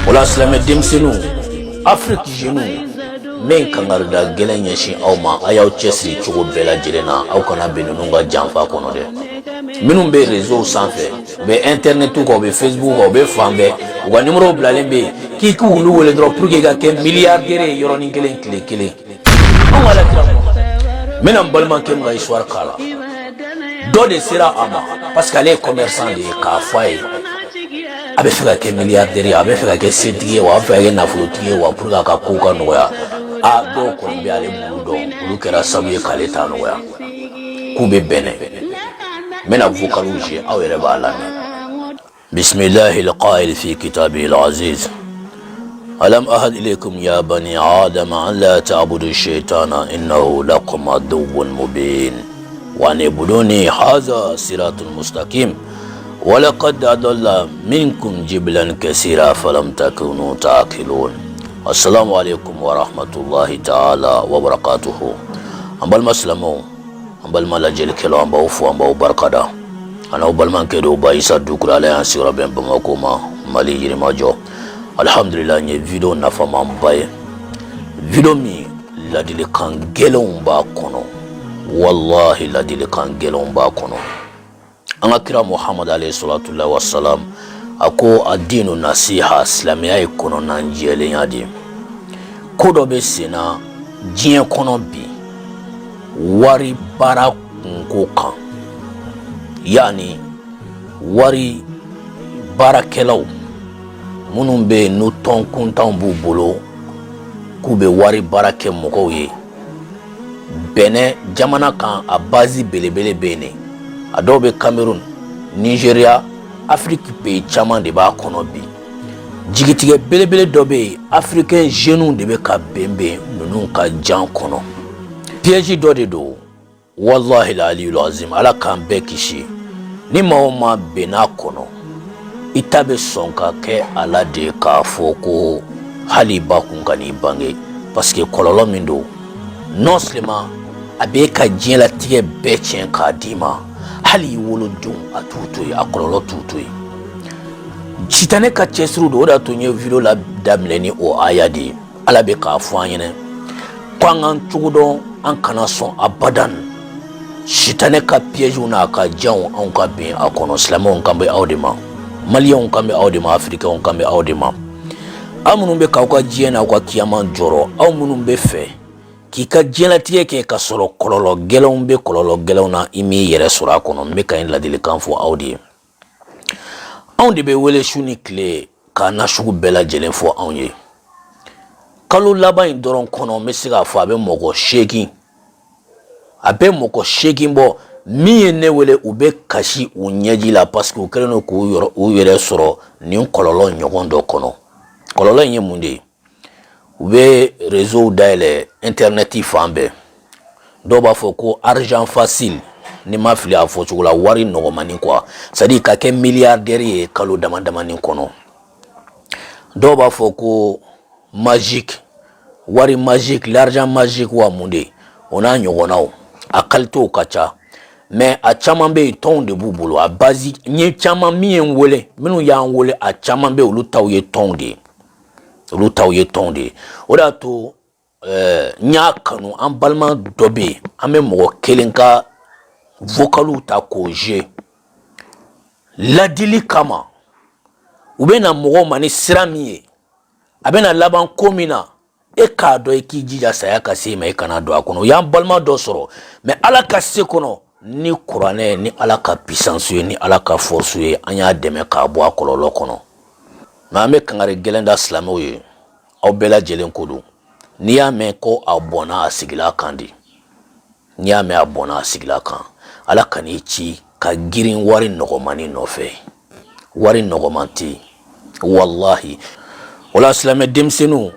Wala silamɛ denmisɛnninw Afrique jeunes men kangarida gɛlɛn ɲɛsin aw ma a y'aw cɛsiri cogo bɛɛ lajɛlen na aw kana bɛn ninnu ka janfa kɔnɔ dɛ minnu bɛ réseau sanfɛ u bɛ internet kan u bɛ Facebook kan u bɛ fan bɛɛ u ka numéro bilalen bɛ k'i k'olu wele dɔrɔn pour que ka kɛ milliardaire ye yɔrɔnin kelen tile kelen anw ala kira n bɛna n balimakɛ min ka histoire k'a la dɔ de sera a ma parce que ale ye commerçant de ye k'a fɔ a ye a bɛ fɛ ka kɛ milliardaire ye a bɛ fɛ ka kɛ setigi ye wa a bɛ fɛ ka kɛ nafolotigi ye wa pour que a ka kow ka nɔgɔya a dɔw kɔni bɛ ale bulu dɔn olu kɛra sababu ye k'ale ta nɔgɔya k'u bɛ bɛnɛ n bɛna vocaliw jouer aw yɛrɛ b'a lamɛn bismillahi alqail fi kitabihi alaziz alam ahad ilaykum ya bani adama an la ta'budu shaytana innahu lakum aduwwun mubin wa an ibuduni hadha siratul mustaqim ولقد أضل منكم جبلا كثيرا فلم تكونوا تعقلون السلام عليكم ورحمة الله تعالى وبركاته أمبال مسلمو أمبال ملاجل كيلو أمباو فو أمباو بركادا أنا أمبال من كيدو بايسا دوكرا على أنسيرا بين بمكوما مالي جيري ماجو الحمد لله ني فيديو نفا مامباي فيديو مي لدي كان جيلون باكونو والله لدي كان جيلون باكونو anga kira Muhammad alayhi salatu wassalam ako adinu nasiha islamiyya ikono nanjele yadi kodo be sena jiye kono bi wari bara kunko kan yani wari barakelaw munun be no ton kuntan bu bolo ku be wari barake mogow ye bene jamana kan a base belebele bene a dɔw bɛ Cameroun, Nigeria, Afrique pays caman de b'a kɔnɔ bi jigitigɛ belebele dɔ bɛ yen africain jeunes de bɛ ka bɛnbɛn ninnu ka jan kɔnɔ piège dɔ de don wallahi aliyul azim ala k'an bɛɛ kisi ni maa o maa bɛnn'a kɔnɔ i ta bɛ sɔn ka kɛ ala de k'a fɔ ko hali ba kun ka n'i bange parce que kɔlɔlɔ min don non seulement a bɛ ka diɲɛlatigɛ bɛɛ tiɲɛ k'a d'i ma hali wolodenw a t'u to yen a kɔlɔlɔ t'u to yen sitanɛ ka cɛsiriw don o de y'a to n ye video la daminɛ ni o aya de ye ala bɛ k'a fɔ an ɲɛna ko an k'an cogo dɔn an kana sɔn abadan sitanɛ ka piègew n'a ka janw anw ka bɛn a kɔnɔ silamɛw kan bɛ aw de ma maliyɛnw kan bɛ aw de ma afirikɛnw kan bɛ aw de ma aw minnu bɛ k'aw ka diɲɛ n'aw ka kiyama jɔrɔ aw minnu bɛ fɛ k'i ka diɲɛlatigɛ kɛ ka sɔrɔ kɔlɔlɔ gɛlɛnw bɛ kɔlɔlɔ gɛlɛnw na i m'i yɛrɛ sɔrɔ a kɔnɔ n bɛ ka ladilikan fɔ aw de ye anw de bɛ wele su ni tile k'a nasugu bɛɛ lajɛlen fɔ anw ye kalo laban in dɔrɔn kɔnɔ n bɛ se k'a fɔ a bɛ mɔgɔ 8 bɔ min ye ne wele u bɛ kasi u ɲɛji la parce que u kɛlen don k'u yɛrɛ sɔrɔ nin kɔlɔlɔ ɲɔgɔn dɔ kɔnɔ kɔlɔlɔ in ye mun de ye u bɛ réseau dayɛlɛ internet fan bɛɛ dɔw b'a fɔ ko argent facile ni ma fili a fɔ cogo la wari nɔgɔmani quoi c'est à dire ka kɛ milliardaire ye kalo dama damani kɔnɔ dɔw b'a fɔ ko magique wari magique l'argent magique wa mun de o n'a ɲɔgɔnnaw a qualitéw ka ca mais a caman bɛ yen tɔnw de b'u bolo a base n ye caman min ye n wele minnu y'an wele a caman bɛ yen olu taw ye tɔnw de ye olu taw ye tɔnw de ye o de y'a to n y'a kanu an balima dɔ bɛ yen an bɛ mɔgɔ kelen ka vocaliw ta k'o jouer ladili kama u bɛ na mɔgɔw ma ni sira min ye a bɛ na laban ko min na e k'a dɔn i k'i jija saya ka se ma i kana don a kɔnɔ o y'an balima dɔ sɔrɔ mais ala ka se kɔnɔ ni kuranɛ ni ala ka puissance ye ni ala ka force ye an y'a dɛmɛ k'a bɔ a kɔlɔlɔ kɔnɔ mais an bɛ kangari gɛlɛn da silamɛw ye aw bɛɛ lajɛlen ko don n'i y'a mɛn ko a bɔnna a sigila kan di n'i y'a mɛn a bɔnna a sigila kan ala ka n'i ci ka girin wari nɔgɔmani nɔfɛ wari nɔgɔman tɛ yen wallahi wala silamɛ denmisɛnninw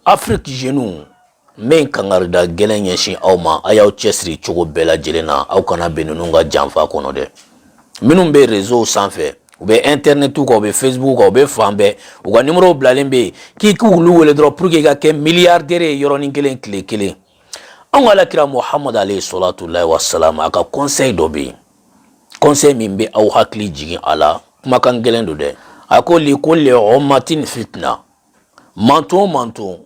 Afrique jeunes men kangarida gɛlɛn ɲɛsin aw ma a y'aw cɛsiri cogo bɛɛ lajɛlen na aw kana bɛn ninnu ka janfa kɔnɔ dɛ minnu bɛ réseau sanfɛ u bɛ internet kan u bɛ Facebook kan u bɛ fan bɛɛ u ka numéro bilalen bɛ yen k'i k'olu wele dɔrɔn pour que ka kɛ milliardaire ye yɔrɔnin kelen tile kelen anw ka alakira Muhammad alayhi salatu wassalam a ka conseil dɔ bɛ yen conseil min bɛ aw hakili jigin a la kumakan gɛlɛn don dɛ a ko li kulli ummatin fitna manton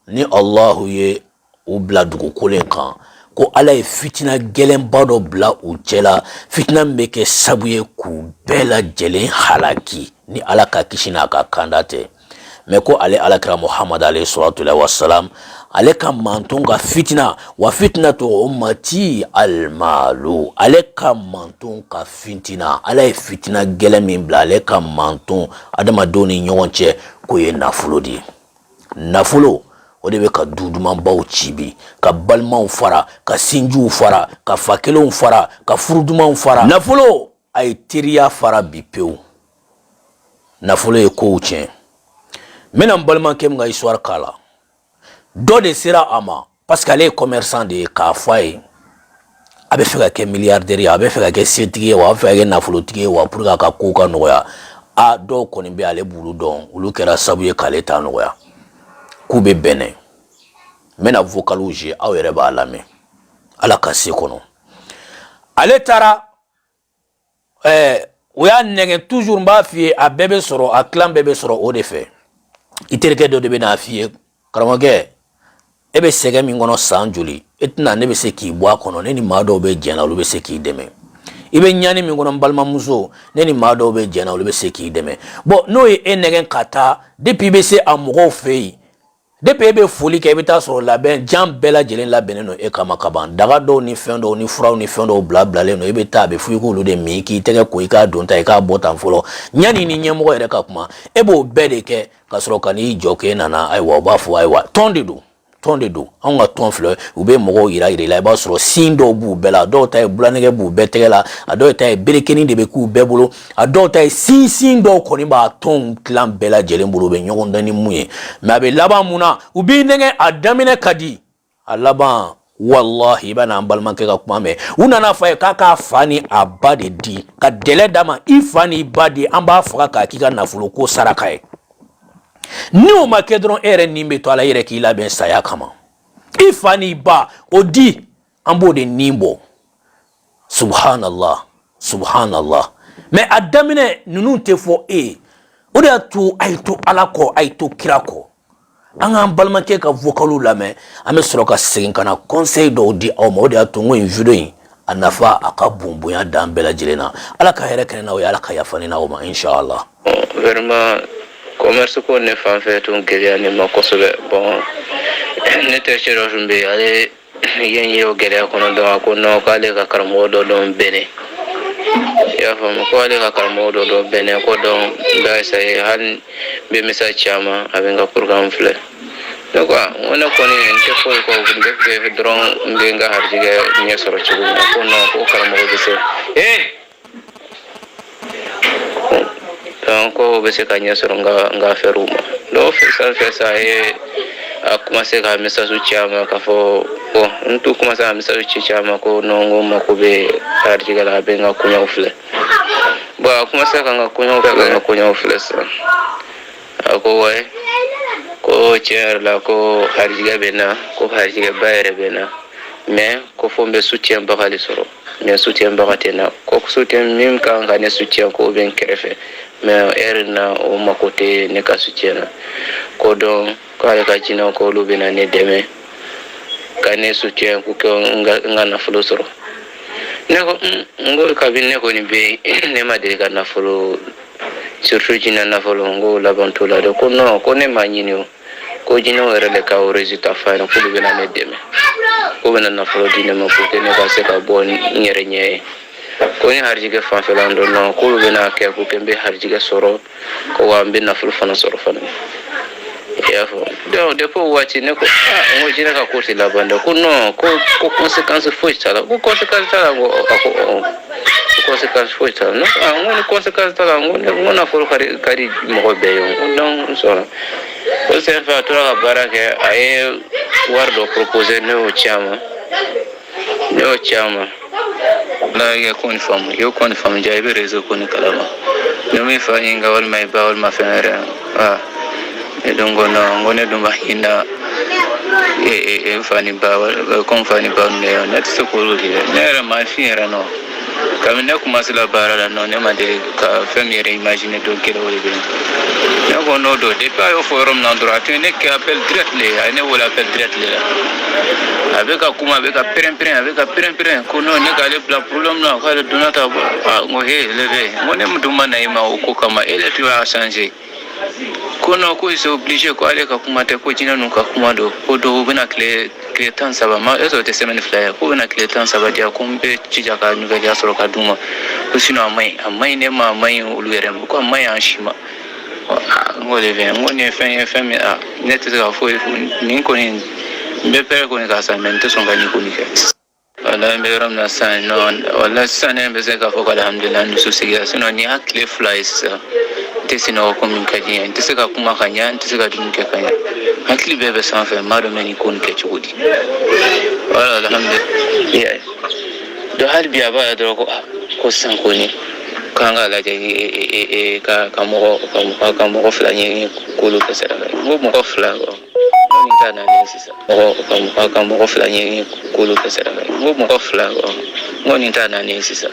ni Allahu ye u bila dugukolen kan ko ala ye fitina gɛlɛnba dɔ bila u cɛla fitina min bɛ kɛ sabu ye k'u bɛɛ lajɛlen halaki ni ala ka kisi n'a ka kanda tɛ mais ko ale alakira Muhammad alayhi salatu wassalam ale ka manton ka fitina wa fitnatu ummati almalu ale ka manton ka fitina ala ye fitina gɛlɛn min bila ale ka manton adamadenw ni ɲɔgɔn cɛ ko ye nafolo di nafolo o de bɛ ka dudumanbaw ci bi ka balimaw fara ka sinjiw fara ka fakelenw fara ka furudumanw fara nafolo a ye teriya fara bi pewu nafolo ye kow tiɲɛ n bɛna n balimakɛ min ka histoire k'a la dɔ de sera a ma parce que ale ye commerçant de ye k'a fɔ a ye a bɛ fɛ ka kɛ milliardaire ye a bɛ fɛ ka kɛ setigi ye wa a bɛ fɛ ka kɛ nafolotigi ye wa pour que a ka kow ka nɔgɔya a dɔw kɔni bɛ ale b'olu dɔn olu kɛra sabu ye k'ale ta nɔgɔya k'u bɛ bɛnɛ n bɛna vocaliw je aw yɛrɛ b'a lamɛn ala ka se kɔnɔ ale taara o y'a nɛgɛ toujours n b'a f'i ye a bɛɛ bɛ sɔrɔ a kilan bɛɛ bɛ sɔrɔ o de fɛ i terikɛ dɔ de bɛ n'a f'i ye karamɔgɔkɛ e bɛ sɛgɛn min kɔnɔ san joli e tɛna ne bɛ se k'i bɔ a kɔnɔ ne ni maa dɔw bɛ jɛn na olu bɛ se k'i dɛmɛ i bɛ ɲani min kɔnɔ n balimamuso ne ni maa dɔw bɛ jɛn na olu bɛ se k'i dɛmɛ bon n'o ye e nɛgɛn ka taa depuis i bɛ se a mɔgɔw fɛ yen depuis e bɛ foli kɛ i bɛ taa sɔrɔ labɛn jan bɛɛ lajɛlen labɛnnen don e kama ka ban daga dɔw ni fɛn dɔw ni furaw ni fɛn dɔw bilalen don i bɛ taa a bɛ f'i k'olu de min k'i tɛgɛ ko i k'a don ta i k'a bɔ tan fɔlɔ ɲani ni ɲɛmɔgɔ yɛrɛ ka kuma e b'o bɛɛ de kɛ ka sɔrɔ ka n'i jɔ k'e nana ayiwa u b'a fɔ ayiwa tɔn de don anw ka tɔn filɛ u bɛ mɔgɔw yira i la i b'a sɔrɔ sin dɔw b'u bɛɛ la dɔw ta ye bulanɛgɛ b'u bɛɛ tɛgɛ la a dɔw ta ye berekenin de bɛ k'u bɛɛ bolo a dɔw ta ye sin dɔw kɔni b'a tɔnw tilan bɛɛ lajɛlen bolo u bɛ ɲɔgɔn dɔn ni mun ye mais a bɛ laban mun na u b'i nɛgɛ a daminɛ ka di a laban wallahi i bɛ n'an balimakɛ ka kuma mɛn u nana fɔ a ye k'a k'a fa ni a ba de di ka dɛlɛ d'a ma i fa ni ba di an b'a faga k'a k'i ka nafolo ko saraka ye ni o ma kɛ dɔrɔn e yɛrɛ nin bɛ to a la i yɛrɛ k'i labɛn saya kama i fa ni ba o di an b'o de nin bɔ subhanallah mais a daminɛ ninnu tɛ fɔ e ye o de y'a to a ye to ala kɔ a ye to kira kɔ an k'an balimakɛ ka vocaliw lamɛn an bɛ sɔrɔ ka segin ka na conseil dɔw di aw ma o de y'a to n ko nin video in a nafa a ka bon bonya dan bɛɛ lajɛlen na ala ka hɛrɛ kɛ n'aw ye ala ka yafa ni n'aw ma inshallah vraiment commerce ko ne fan fɛ tun gɛlɛya ne ma kosɛbɛ bon ne terikɛ dɔ tun bɛ yen ale ye o gɛlɛya kɔnɔ dɔn a ko non k'ale ka karamɔgɔ dɔ dɔn bɛnɛ i y'a faamu ko ale ka karamɔgɔ dɔ dɔn bɛnɛ ko dɔn n b'a essayer hali n bɛ message caman a bɛ n ka programme filɛ ne ko n ko ne kɔni n tɛ foyi kɔ n bɛ fɛ dɔrɔn n bɛ n ka harijigɛ ɲɛ sɔrɔ cogo min na ko non ko karamɔgɔ bɛ se ko bɛ se ka ɲɛ sɔrɔ n ka affaire ma donc fɛ sa ye a commencé ka message caman k'a fɔ bon n to commencé ka message ci caman ko non ko mako bɛ harijigɛ la a bɛ n ka kɔɲɔw filɛ bon a commencé ka n ka kɔɲɔw filɛ sisan a ko wayi ko tiɲɛ yɛrɛ la ko harijigɛ bɛ n na ko harijigɛ ba yɛrɛ bɛ n na mais ko fo n bɛ soutien baga de sɔrɔ mais soutien baga tɛ n na ko soutien min kan ka ne soutien ko bɛ n kɛrɛfɛ mais heure na o mako tɛ ne ka soutien na ko donc k'ale ka jinɛw ko olu bɛna ne dɛmɛ ka ne soutien ko kɛ n ka nafolo sɔrɔ ne ko n ko kabini ne kɔni bɛ yen ne ma deli ka nafolo surtout jinɛ nafolo n ko laban t'o la dɛ ko non ko ne ma ɲini o ko jinɛw yɛrɛ de ka o résultat f'a ɲɛna k'olu bɛna ne dɛmɛ ko bɛna nafolo di ne ma pour que ne ka se ka bɔ n yɛrɛ ɲɛ ye ko ni harijigɛ fanfɛla dɔn non k'olu bɛna kɛ ko kɛ n bɛ harijigɛ sɔrɔ ko wa n bɛ nafolo fana sɔrɔ fana i y'a fɔ donc depuis o waati ne ko n ko jinɛ ka ko tɛ laban dɛ ko non ko conséquence foyi t'a la ko conséquence t'a la n ko ko conséquence foyi t'a la n ko ni conséquence t'a la n ko nafolo ka di mɔgɔ bɛɛ ye donc n sɔnna o senfɛ a tora ka baara kɛ a ye wari dɔ proposer ne y'o caman la ye ko ni faamu i y'o ko ni faamu ja i bɛ réseau ko ni kalama ne min fa ɲininka walima i ba walima fɛn wɛrɛ ne dun ko non n ko ne dun b'a ɲininka n fa ni ba ko n fa ni ba ninnu ye ne tɛ se k'olu kɛ ne yɛrɛ ma fin yɛrɛ nɔ Comme ne commence la barre non ne m'a dit que faire imaginer donc qu'il aurait bien. Ne on a d'autres pas au forum d'endroit tu n'es qu'appel direct les ne vous l'appel direct les avec un kuma avec un pren qu'on ne galé la problème là quand le donata moi levé moi ne me demande pas au kokama et tu vas changer. Kono ko is obligé ko ale ka kuma te ko jina nun ka kuma do ko do bena clé tan saba ma eso te semaine flyer ko bena clé tan saba dia ko be cija ka nyuga dia soro ka duma ko sino amai ne ma mai ulwere ko amai an shima ngole ve ngone fe me a net ka fo ni ko ni be pere ko ni ka sa mente son ga ni ko ni ke wala be ram na sa no wala sa ne be se ka fo alhamdulillah ni so sigia sino ni a clé flies tesino communication teseka kuma kanya teseka dunke kanya hakli bebe sanfe mado meni kun ke chudi wala alhamdulillah do hal biya ba do ko sankoni kanga la je ka mo flani kulu kesera mo fla ni kana ni sisa ka mo flani kulu kesera mo fla ni kana ni sisa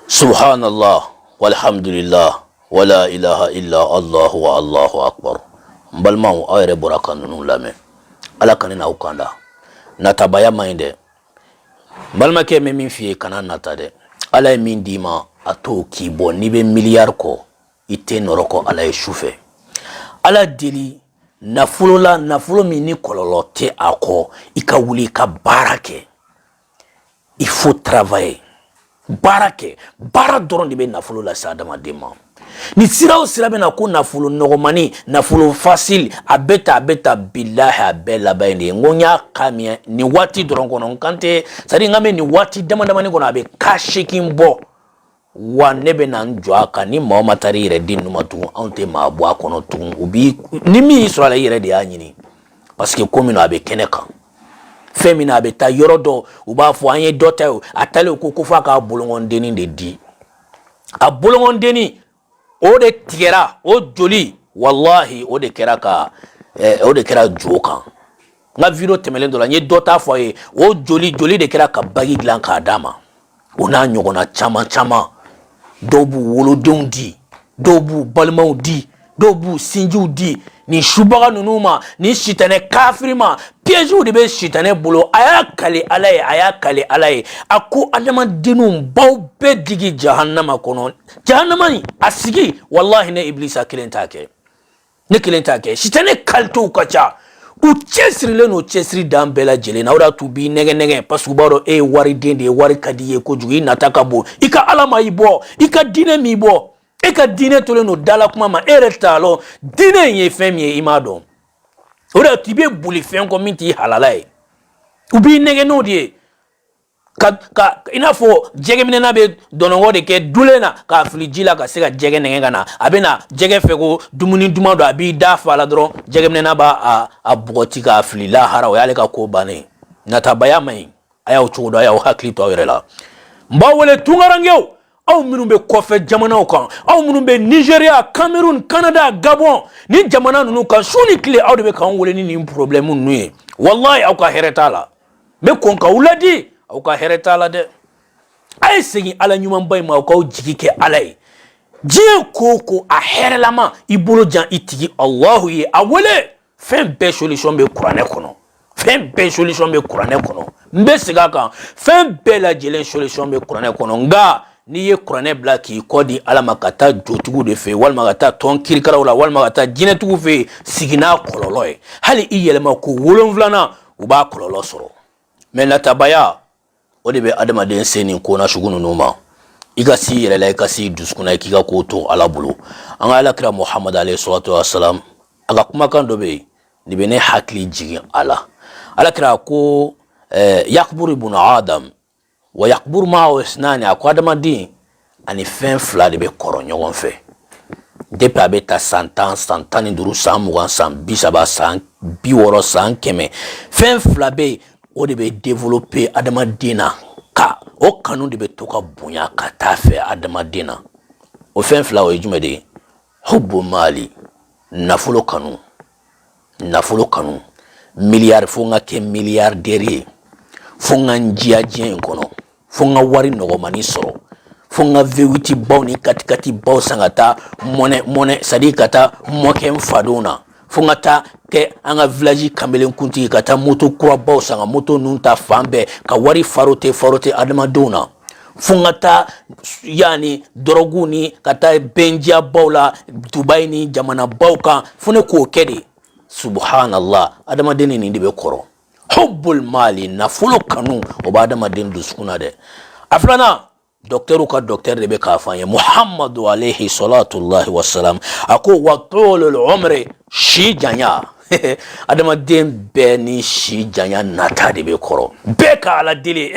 subhanallah walhamdulillah wala ilaha illa Allah wa Allahu akbar mbalmau ayre boraka nunu lame ala kanina ukanda natabaya mainde mbalma ke me min fiye kana natade ala min dima ato kibo ni be milliard ko ite noroko ala shufe ala deli nafulo mi ni kololote ako ikawuli ka barake il faut travailler barake bara doron de be nafulo la sadama dema ni siraw sirabe na ko nafulu nogomani nafulu facile abeta billahi abela bayni ngonya kamia ni wati dorongono nkante sari ngame ni wati damani kono abe kashikin bo wa nebe na njwa ka ni mama tari re din numatu ante ma bo akono tun ubi ni mi israila yere de anyini parce que comme no abe keneka femina abe ta yorodo uba fo anye dota atale ko kufa ka bolongon deni de di a bolongon deni o de tigera o joli wallahi o de kera ka o de kera joka nga video temelendo la nye dota fo ye o joli de kera ka bagi glan ka dama ona nyogona chama dobu wolodon di dobu balmau di dobu sinju di ni shubaga nunuma ni shitane kafirima piège de be shitane bolo aya kale alaye ako adama dinu baw be digi jahannama kono jahannama ni asigi wallahi ne iblisa kilentake shitane kalto kacha u chesri no chesri dambela jele na ora to bi nege parce que baro e wari dende wari kadiye ko jugi nataka bo ika alama ibo ika dine mi bo eka dine tole no dala kuma ma eretalo dine ye femie imado ora tibe buli fen ko minti halalai ubi nege no die ka inafo jege minena be donongo de ke dulena ka flijila ka sega jege nege kana abena jege fego dumuni dumado abi dafa la dron jege minena ba a bugoti ka flila hara o yale ka ko bane natabaya mai aya uchudo aya hakli to yorela mbawele tungarangeo aw minnu be kɔfɛ jamanaw kan aw minnu be Nigeria Cameroun Canada Gabon ni jamana nunu kan suni kile aw de be kan wele ni problème nu ye wallahi aw ka hereta la me kon ka wuladi aw ka hereta la de ay segi ala nyuman bay ma aw jigi ke alay je koko a herelama ibolo jan itigi Allah ye awele fen be solution be Qur'an kono mbe siga kan fen be la jelen solution be Qur'an kono nga ni ye Qur'an blaki kodi ala makata jotugu de fe wal magata ton kirkaraw la wal magata jinetugu fe sigina kololoy hali iyelema ko wolonvlana uba kololo soro men natabaya odi be adama den seni ko na shugunu noma igasi yele la ikasi duskuna kiga ko to ala bulu an ala kira Muhammad alayhi salatu wassalam aga kuma kan do be ni bene hakli jigi ala kira ko yakbur ibn adam wa yakbur ma wasnani akwadama din ani fen fla de be koronyogon fe depuis abeta 100 ans 100 duru 100 bisaba 100 biworo 100 keme fen fla be o de be développer adama dina ka o kanu de be toka bunya ka tafe adama dina o fen fla o jumede hubbu mali nafulo kanu milliard fonga ke milliardaire fonga njia jien kono fonga wari nogomani soro fonga V8 baw ni katikati baw sangata mone sadi kata moke mfaduna fonga ta ke anga village kamelen kunti kata moto kura baw sanga moto nunta fambe ka wari farote adama dona fonga ta yani droguni kata benja bawla Dubai ni jamana bawka fune ko kedi subhanallah adama deni ni ndibe koro hubbul mali nafulo kanu obadama den duskuna de aflana docteur ka docteur de be ka fanye Muhammadu alayhi salatullahi wassalam ako wa tulul umri shi janya adama den be ni shi janya nata de be koro be ka ala dili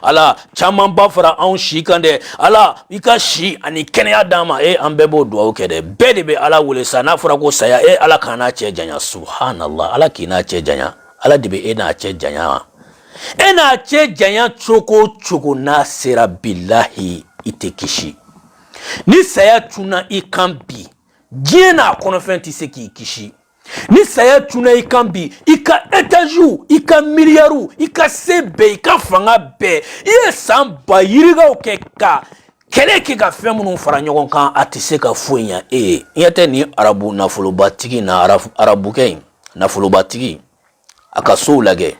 ala chaman ba fara an shi kande ala ika shi ani kenya dama an be bo duwa ke de be ala wule sana fara ko saya ala kana che janya subhanallah ala kina che janya ala de be na che janya ena che janya choko na sera billahi itekishi ni saya tuna ikambi jena kono fenti seki kishi ni saya tuna ikambi ika etaju ika miliaru ika sebe ika fanga be ye samba yiriga okeka keleke ka femunu fara nyogon kan atise ka fuenya yete ni arabu na fulubatigi na arabu kay na fulubatigi akaso lage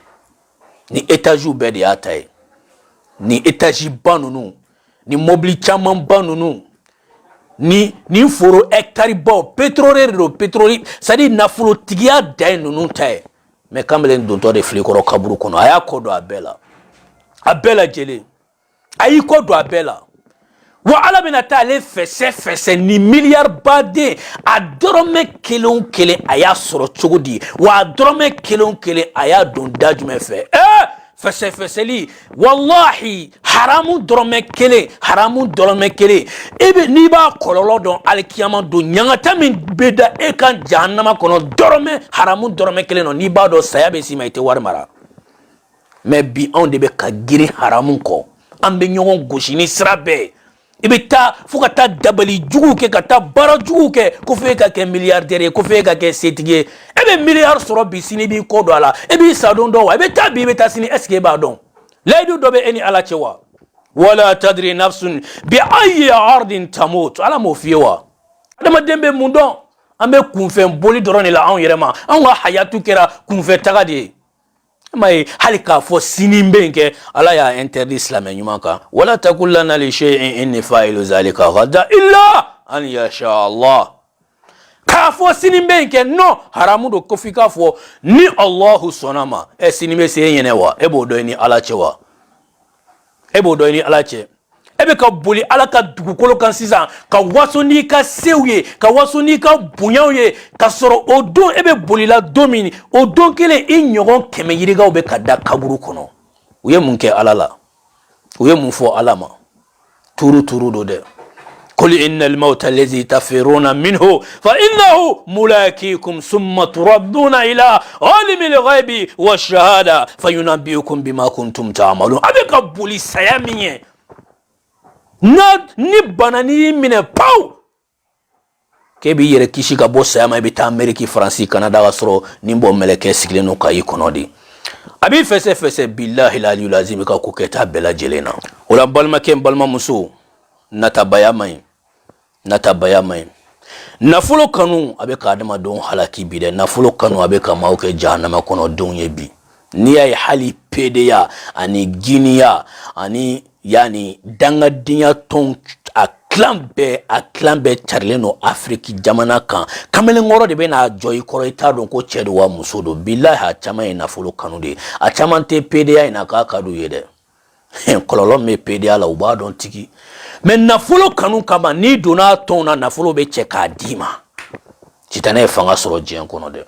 ni etaju be de ataye ni etaji banunu ni mobili chaman banunu ni foro hectare ba petroli sadi nafulo tigiya dai nunu taye me kamelen donto de flikoro kaburu kono aya kodo abela jele ayi kodo abela wa ala bina tale fese ni milliard bade a dorome kelon kele aya soro chogodi wa dorome kelon kele aya don dajume fe fese wallahi haramu dorome kele ebe ni ba kololo don alkiyama do nyangata min beda kan jahannama kono haramu dorome kele no ni ba do saya be sima ite warmara me bi on de be ka giri haramu ko ambe nyogon goshi ni srabe ibita fukata dabali jugu ke kata bara jugu ke ko fe ka ke milliardaire ko fe ka ke setige ebe milliard soro bisini bi ko do ala ebe sadon do wa ebe tabi ebe tasini eske ba don laidu do be eni ala chewa wala tadri nafsun bi ayi ardin tamut ala mo fiwa adama dembe mundon ambe kunfen boli dorone la an yerema an wa hayatu kera kunfe tagadi may halika fo sinimbenke ala ya interdit islam nyumaka wala takullana li shay'in inni fa'ilu zalika ghada illa an yasha Allah ka fo sinimbenke no haramu do kofika fo ni Allah sonama sinime se yenewa ebo do ni ala chewa ebe ka boli ala ka dugukolo kan sisan ka waso ni ka sewye ka waso ni ka bunyaye ka soro odon ebe boli la domini odon kele inyogon keme yiriga be ka da kaburu kono uye munke alala uye munfo alama turu do de qul innal mauta allazi tafiruna minhu fa innahu mulakikum thumma turadduna ila alimil ghaibi wash-shahada fayunabbiukum bima kuntum ta'malun abe ka boli sayaminye ni banani mine pau kebi yere kishi ka bossa ya mabita Ameriki France Canada wasro nimbo meleke sigleno ka ikonodi abi fese billahi la lazim ka kuketa bela jelena wala balma kem balma musu natabayamai nafulo kanu abe ka adama don halaki bide nafulo kanu abe ka mauke jahannama kono don yebi ni ay hali pedeya ani giniya ani yani danga dinya ton a klambe charleno Afriki jamana kan kamele ngoro de be na joy koro ita don ko chedo wa musodo billahi ha chama ina fulu kanude a chama te PDA ina ka kadu yede kololo me PDA la uba don tiki men na fulu kanu kama ni dona tona na fulu be cheka dima chitane fanga soro jien kono de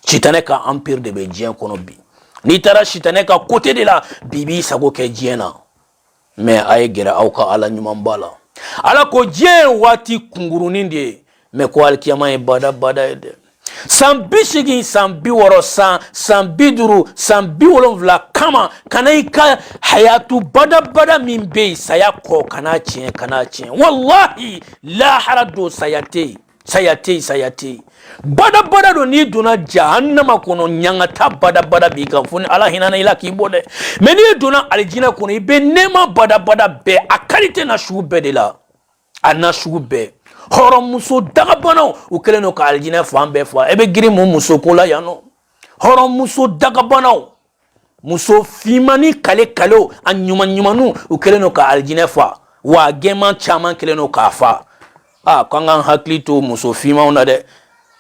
chitane ka empire de be jien kono bi ni tara chitane ka côté de la bibi sago ke jiena me ay gira auka ala nyuman bala ala ko je wati kunguruni de me ko alkiyama e bada de sambi shigi sambi woro sambi duru sambi wolonvla kama kanaika hayatu bada mimbe saya ko kana chien wallahi la harado sayate sayate bada do ni dona jahannama kono nyangata bada bi kan funi ala hinana ila ki bode mais ni dona aljina kono ibe nema bada be a qualité na shu be de la ana shu be horom muso daga bana o keleno ka aljina fambe fa ebe giri mo muso ko la yano horom muso daga bana muso fimani kale anyumanu o keleno ka aljina fa wa gema chama keleno ka fa kwanga hakli to muso fima ona de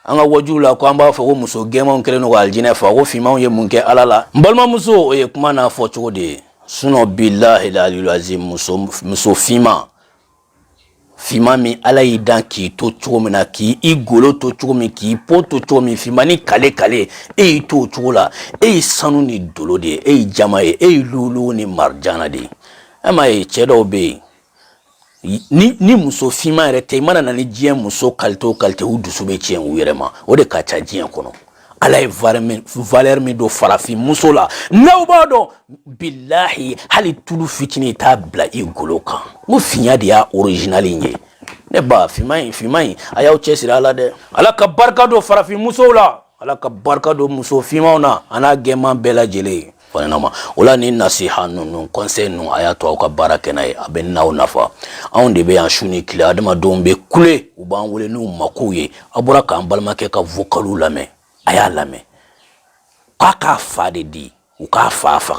anga wajula kwamba fa wo muso gema keleno ka aljina fa wo fima ye munke alala mbalma muso e kuma na fo chode suno billahi la azim muso fima mi ala yidan ki to chomina ki igolo to chomi ki poto chomi fima ni kale to chola sanu ni dolode jama lulu ni marjana de ama chedo be ni muso fima rete mana na ni jien muso kalte udusu be chien wirema o de ka cha jien kono ala valeur mi do farafi muso la nawbado billahi hali tulu fitini ta bla igolo kan mo finya dia originali nye ne ba fimai ayaw chesira ala de ala ka barka do farafi muso la ala ka barka do muso fima na ana gema bela jele fanama wala ni nasiha nun conseil nun ayato ka baraka nay aben naw nafa on de be an shuni kila adama dombe kule uban wole nu makuye abura ka ambalma ke ka vocalu lame aya lame kaka fade di u ka fafa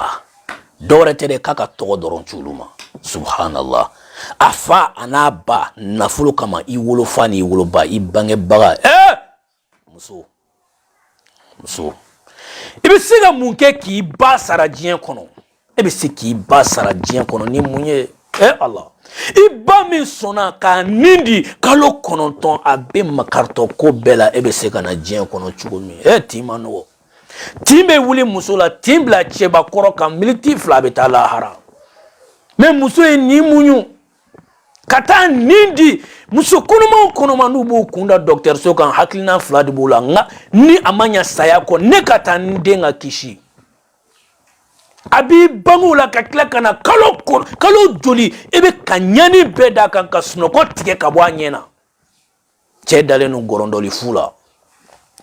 dore tere kaka to doron chuluma subhanallah afa anaba nafulu kama iwolo fani iwolo ba ibange baga muso ibe siga munke ki ba sara jien kono ebe se ki ba sara jien kono ni munye Allah iba min sona ka nindi kalo kononton abe makarto ko bela ebe se kana jien kono chugumi timano timbe wuli muso la timbla cheba koro ka militi flabeta la hara me muso ni munyu kata nindi muso konoma nubu kunda docteur so kan haklina fladi bula nga ni amanya sayako ne kata ndenga kishi abi bangula ka klaka na kalo joli ebe kanyani beda kan ka snoko tike ka bwanyena chedale no gorondoli fula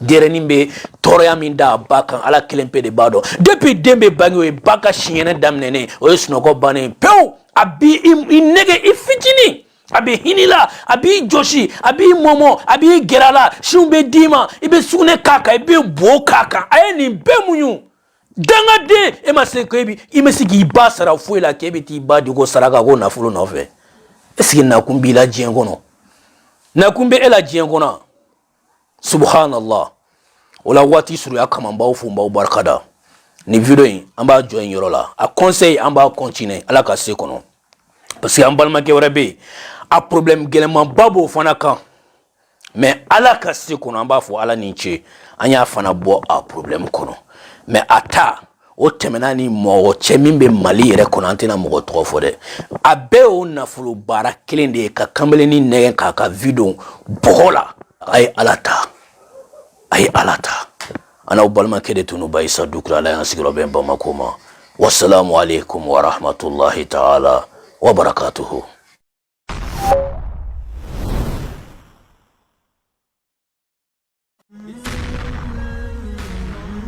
dereni be toroya minda baka ala kelempe de bado depuis dembe bangi baka shiene damnene o snoko bane pew abi inege ifitini abi hinila abi joshi abi momo abi gerala shumbe dima ibe sune kaka ibe bo kaka ayeni bemunyu danga de emaseko ebi imesigi basara fuela kebe ti badi go saraka go na fulu nove eski na kumbila jengono na kumbe ela jengona subhanallah wala wati suru akama mbaw fu mbaw barkada ni video yi amba join yorola a conseil amba continuer ala ka se kono parce que amba ma ke warabe a problème gelema babo fana kan mais ala ka se kono amba fu ala ninche anya fana bo a problème kono mais ata o temenani mo chemimbe mali yere kono antina mo to fo de abe o na fulu bara kilinde ka kambele ni negen ka video bola ay alata ana ubalma kede tunu baisa dukra la yansigro bemba makoma wassalamu alaikum wa rahmatullahi ta'ala wa barakatuhu.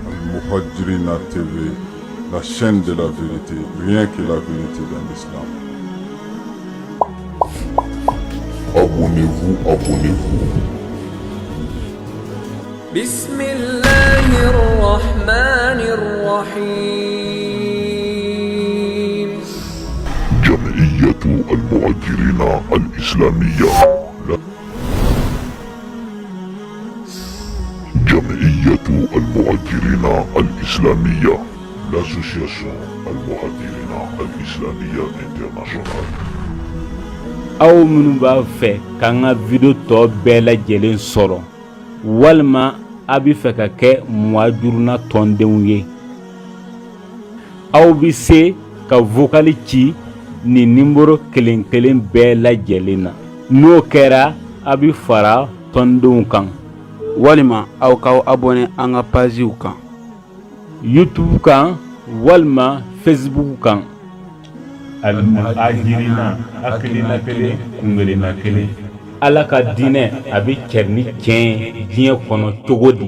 Al-Muhajirina TV, la chaîne de la vérité, rien que la vérité dans l'islam. Abonnez-vous. Bismillahirrahmanirrahim. جمعية المهاجرين الإسلامية. جمعية المهاجرين الإسلامية. L'association المهاجرين الإسلامية internationale. aw minnu b'a fɛ k'an ka video tɔ bɛɛ lajɛlen sɔrɔ walima a bɛ fɛ ka kɛ muhajiruna tɔndenw ye aw bɛ se ka vocal ci nin numéro kelen bɛɛ lajɛlen na n'o kɛra a bɛ fara tɔndenw kan walima aw k'aw abonné an ka pagew kan YouTube kan walima Facebook kan Al-Muhajirina hakilina kelen kungelena kelen ala ka diinɛ a bɛ kɛri ni tiɲɛ diɲɛ kɔnɔ cogo di